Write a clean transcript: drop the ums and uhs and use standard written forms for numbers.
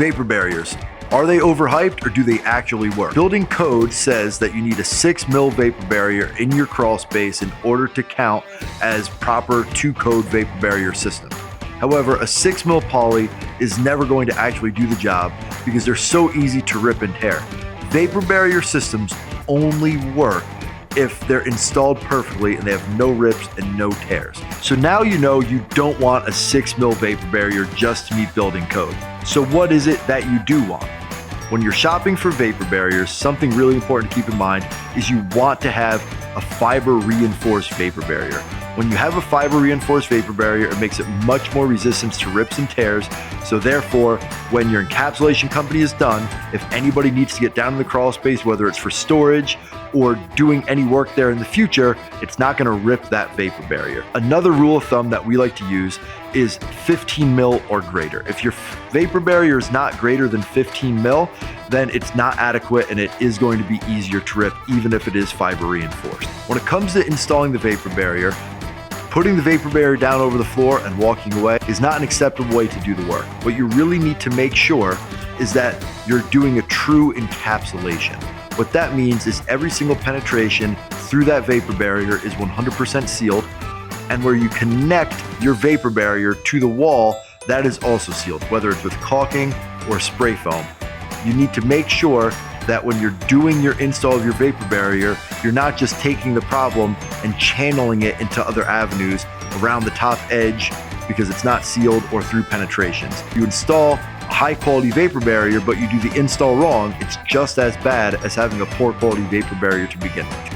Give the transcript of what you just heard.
Vapor barriers. Are they overhyped or do they actually work? Building code says that you need a 6 mil vapor barrier in your crawl space in order to count as proper 2-code vapor barrier system. However, a 6 mil poly is never going to actually do the job because they're so easy to rip and tear. Vapor barrier systems only work if they're installed perfectly and they have no rips and no tears. So now you know you don't want a 6 mil vapor barrier just to meet building code. So what is it that you do want? When you're shopping for vapor barriers, something really important to keep in mind is you want to have a fiber reinforced vapor barrier. When you have a fiber reinforced vapor barrier, it makes it much more resistant to rips and tears. So therefore, when your encapsulation company is done, if anybody needs to get down in the crawl space, whether it's for storage or doing any work there in the future, it's not going to rip that vapor barrier. Another rule of thumb that we like to use is 15 mil or greater. If your vapor barrier is not greater than 15 mil, then it's not adequate and it is going to be easier to rip even if it is fiber reinforced. When it comes to installing the vapor barrier, putting the vapor barrier down over the floor and walking away is not an acceptable way to do the work. What you really need to make sure is that you're doing a true encapsulation. What that means is every single penetration through that vapor barrier is 100% sealed, and where you connect your vapor barrier to the wall, that is also sealed, whether it's with caulking or spray foam. You need to make sure that when you're doing your install of your vapor barrier, you're not just taking the problem and channeling it into other avenues around the top edge because it's not sealed or through penetrations. You install a high quality vapor barrier, but you do the install wrong, it's just as bad as having a poor quality vapor barrier to begin with.